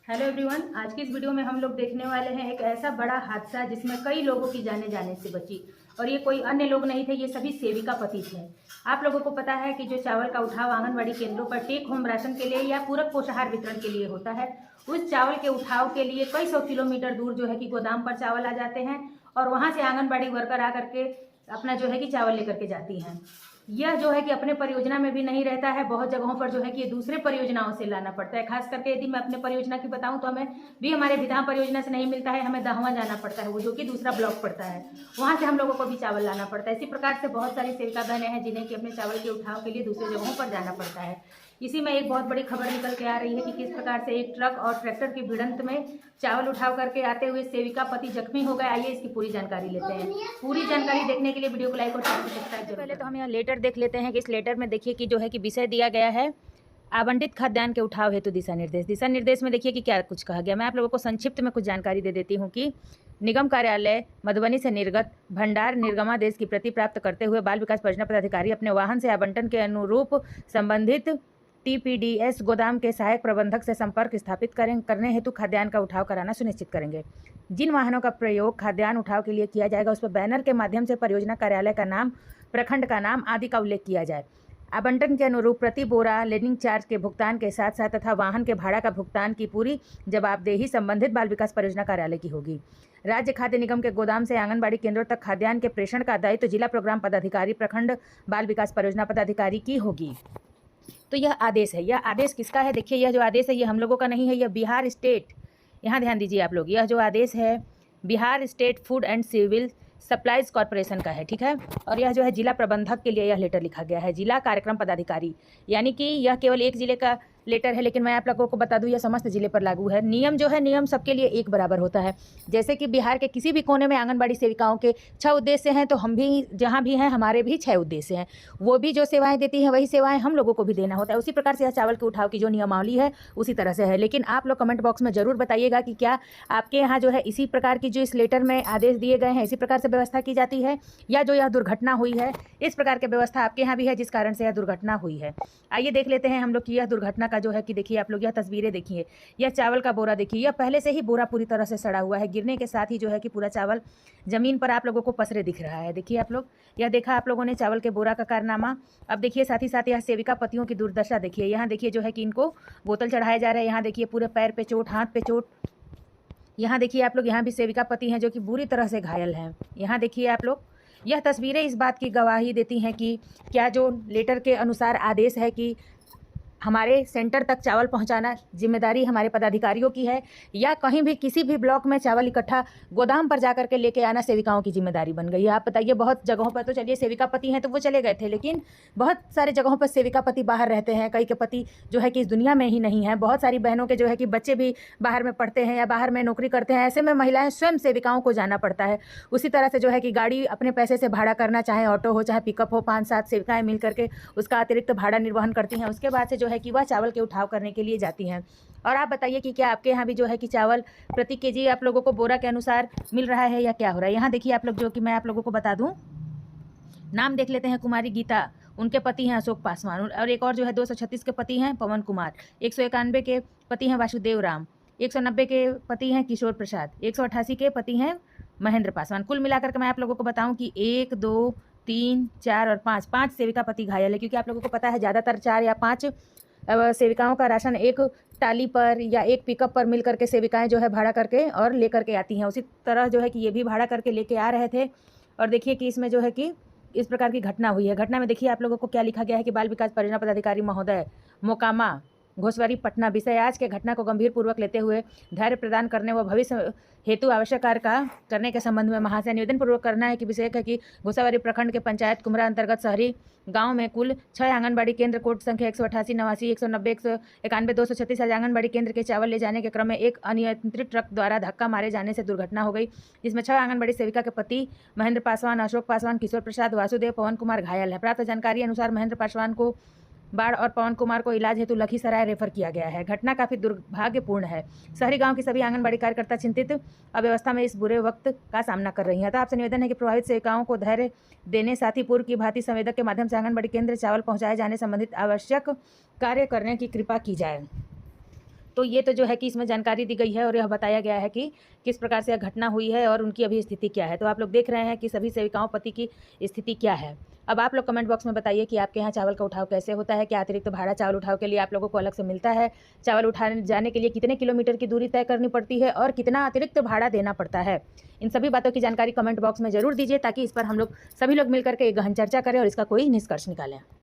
Hello everyone, आज की इस वीडियो में हम लोग देखने वाले हैं एक ऐसा बड़ा हादसा जिसमें कई लोगों की जाने जाने से बची। और ये कोई अन्य लोग नहीं थे, ये सभी सेविका पति थे। आप लोगों को पता है कि जो चावल का उठाव आंगनबाड़ी केंद्रों पर टेक होम राशन के लिए या पूरक पोषाहार वितरण के लिए होता है, उस चावल के उठाव के लिए कई सौ किलोमीटर दूर जो है कि गोदाम पर चावल आ जाते हैं और वहाँ से आंगनबाड़ी वर्कर आकर के अपना जो है कि चावल लेकर के जाती हैं। यह जो है कि अपने परियोजना में भी नहीं रहता है, बहुत जगहों पर जो है कि दूसरे परियोजनाओं से लाना पड़ता है। खास करके यदि मैं अपने परियोजना की बताऊं तो हमें भी हमारे विधान परियोजना से नहीं मिलता है, हमें दहवा जाना पड़ता है, वो जो कि दूसरा ब्लॉक पड़ता है, वहां से हम लोगों को भी चावल लाना पड़ता है। इसी प्रकार से बहुत सारी सेविका बहनें हैं जिन्हें कि अपने चावल के उठाव के लिए दूसरी जगहों पर जाना पड़ता है। इसी में एक बहुत बड़ी खबर निकल के आ रही है कि किस प्रकार से एक ट्रक और ट्रैक्टर की भिड़ंत में चावल उठाव करके आते हुए सेविका पति जख्मी हो गए। आइए इसकी पूरी जानकारी लेते हैं। पूरी जानकारी देखने के लिए वीडियो को लाइक और सब्सक्राइब। पहले तो हम यहाँ लेटर देख लेते हैं कि इस लेटर में देखिए कि जो है कि विषय दिया गया है आवंटित खाद्यान्न के उठाव हेतु दिशा निर्देश। दिशा निर्देश में देखिए कि क्या कुछ कहा गया। मैं आप लोगों को संक्षिप्त में कुछ जानकारी दे देती हूँ कि निगम कार्यालय मधुबनी से निर्गत भंडार निर्गमादेश की प्रति प्राप्त करते हुए बाल विकास परियोजना पदाधिकारी अपने वाहन से आवंटन के अनुरूप संबंधित टीपीडीएस गोदाम के सहायक प्रबंधक से संपर्क स्थापित करने हेतु खाद्यान्न का उठाव कराना सुनिश्चित करेंगे। जिन वाहनों का प्रयोग खाद्यान्न उठाव के लिए किया जाएगा उस पर बैनर के माध्यम से परियोजना कार्यालय का नाम, प्रखंड का नाम आदि का उल्लेख किया जाए। आवंटन के अनुरूप प्रति बोरा लेडिंग चार्ज के भुगतान के साथ साथ तथा वाहन के भाड़ा का भुगतान की पूरी जवाबदेही संबंधित बाल विकास परियोजना कार्यालय की होगी। राज्य खाद्य निगम के गोदाम से आंगनबाड़ी केंद्रों तक खाद्यान्न के प्रेषण का दायित्व तो जिला प्रोग्राम पदाधिकारी, प्रखंड बाल विकास परियोजना पदाधिकारी की होगी। तो यह आदेश है। यह आदेश किसका है? देखिए, यह जो आदेश है ये हम लोगों का नहीं है, यह बिहार स्टेट, यहाँ ध्यान दीजिए आप लोग, यह जो आदेश है Bihar state food and civil supplies corporation का है, ठीक है। और यह जो है जिला प्रबंधक के लिए यह लेटर लिखा गया है, जिला कार्यक्रम पदाधिकारी, यानी कि यह केवल एक जिले का लेटर है, लेकिन मैं आप लोगों को बता दूं यह समस्त जिले पर लागू है। नियम जो है, नियम सबके लिए एक बराबर होता है। जैसे कि बिहार के किसी भी कोने में आंगनबाड़ी सेविकाओं के 6 उद्देश्य हैं, तो हम भी जहाँ भी हैं हमारे भी 6 उद्देश्य हैं। वो भी जो सेवाएं देती हैं वही सेवाएं हम लोगों को भी देना होता है। उसी प्रकार से यह चावल के उठाव की जो नियमावली है उसी तरह से है। लेकिन आप लोग कमेंट बॉक्स में जरूर बताइएगा कि क्या आपके यहाँ जो है इसी प्रकार की जो इस लेटर में आदेश दिए गए हैं इसी प्रकार से व्यवस्था की जाती है, या जो यह दुर्घटना हुई है इस प्रकार की व्यवस्था आपके यहाँ भी है जिस कारण से यह दुर्घटना हुई है। आइए देख लेते हैं हम लोग की यह दुर्घटना का जो है कि देखिए आप लोग यह तस्वीरें देखिए, यह चावल का बोरा देखिए, यह पहले से ही बोरा पूरी तरह से सड़ा हुआ है। गिरने के साथ ही जो है कि पूरा चावल जमीन पर आप लोगों को पसरे दिख रहा है। देखिए आप लोग, यह देखा आप लोगों ने चावल के बोरा का कारनामा। अब देखिए साथ ही साथ यह सेविका पतियों की दुर्दशा देखिए। यहाँ देखिए जो है कि इनको बोतल चढ़ाया जा रहा है। यहाँ देखिए पूरे पैर पे चोट, हाथ पे चोट। यहाँ देखिए आप लोग, यहाँ भी सेविका पति हैं जो कि बुरी तरह से घायल हैं। यहाँ देखिए आप लोग, यह तस्वीरें इस बात की गवाही देती हैं कि क्या जो लेटर के अनुसार आदेश है कि हमारे सेंटर तक चावल पहुंचाना जिम्मेदारी हमारे पदाधिकारियों की है, या कहीं भी किसी भी ब्लॉक में चावल इकट्ठा गोदाम पर जाकर के लेके आना सेविकाओं की जिम्मेदारी बन गई है। आप बताइए, बहुत जगहों पर तो चलिए सेविका पति हैं तो वो चले गए थे, लेकिन बहुत सारे जगहों पर सेविका पति बाहर रहते हैं। कई के पति जो है कि इस दुनिया में ही नहीं है। बहुत सारी बहनों के जो है कि बच्चे भी बाहर में पढ़ते हैं या बाहर में नौकरी करते हैं। ऐसे में महिलाएं स्वयं सेविकाओं को जाना पड़ता है। उसी तरह से जो है कि गाड़ी अपने पैसे से भाड़ा करना, चाहे ऑटो हो चाहे पिकअप हो, 5-7 सेविकाएं मिल करके उसका अतिरिक्त भाड़ा निर्वहन करती हैं। उसके बाद से जो है कि वह चावल के उठाव करने के लिए जाती हैं। और आप बताइए कि क्या आपके यहाँ भी जो है कि चावल प्रति केजी आप लोगों को बोरा के अनुसार मिल रहा है या क्या हो रहा है? यहाँ देखिए आप लोग, जो कि मैं आप लोगों को बता दूं, नाम देख लेते हैं। कुमारी गीता, उनके पति हैं अशोक पासवान, और एक और जो है 236 के पति हैं पवन कुमार, 191 के पति हैं वासुदेव राम, 190 के पति हैं किशोर प्रसाद, 188 के पति हैं महेंद्र पासवान। कुल मिलाकर के मैं आप लोगों को बताऊं कि 1, 2, 3, 4 और 5 सेविका पति घायल है, क्योंकि आप लोगों को पता है ज़्यादातर 4 या 5 सेविकाओं का राशन एक टाली पर या एक पिकअप पर मिल करके सेविकाएं जो है भाड़ा करके और लेकर के आती हैं। उसी तरह जो है कि ये भी भाड़ा करके लेके आ रहे थे। और देखिए कि इसमें जो है कि इस प्रकार की घटना हुई है। घटना में देखिए आप लोगों को क्या लिखा गया है कि बाल विकास परियोजना पदाधिकारी महोदय मोकामा घोसवारी पटना विषय आज के घटना को गंभीर पूर्वक लेते हुए धैर्य प्रदान करने व भविष्य हेतु आवश्यक कार्य का करने के संबंध में महाशय निवेदन पूर्वक करना है कि विषय है कि घोसावारी प्रखंड के पंचायत कुमरा अंतर्गत शहरी गांव में कुल 6 आंगनबाड़ी केंद्र कोड संख्या 188, 89, 190, 191, 236 आज आंगनबाड़ी केंद्र के चावल ले जाने के क्रम में एक अनियंत्रित ट्रक द्वारा धक्का मारे जाने से दुर्घटना हो गई, जिसमें 6 आंगनबाड़ी सेविका के पति महेंद्र पासवान, अशोक पासवान, किशोर प्रसाद, वासुदेव, पवन कुमार घायल है। प्राप्त जानकारी अनुसार महेंद्र पासवान को बाढ़ और पवन कुमार को इलाज हेतु लखीसराय रेफर किया गया है। घटना काफी दुर्भाग्यपूर्ण है। शहरी गांव की सभी आंगनबाड़ी कार्यकर्ता चिंतित अव्यवस्था में इस बुरे वक्त का सामना कर रही हैं। तो आपसे निवेदन है कि प्रभावित सेविकाओं को धैर्य देने, साथ ही पूर्व की भांति संवेदक के माध्यम से आंगनबाड़ी केंद्र चावल पहुंचाए जाने संबंधित आवश्यक कार्य करने की कृपा की जाए। तो ये तो जो है कि इसमें जानकारी दी गई है और यह बताया गया है कि किस प्रकार से यह घटना हुई है और उनकी अभी स्थिति क्या है। तो आप लोग देख रहे हैं कि सभी सेविकाओं पति की स्थिति क्या है। अब आप लोग कमेंट बॉक्स में बताइए कि आपके यहाँ चावल का उठाव कैसे होता है, क्या अतिरिक्त भाड़ा चावल उठाव के लिए आप लोगों को अलग से मिलता है, चावल उठाने जाने के लिए कितने किलोमीटर की दूरी तय करनी पड़ती है और कितना अतिरिक्त भाड़ा देना पड़ता है। इन सभी बातों की जानकारी कमेंट बॉक्स में जरूर दीजिए ताकि इस पर हम लोग सभी लोग मिलकर के एक गहन चर्चा करें और इसका कोई निष्कर्ष निकालें।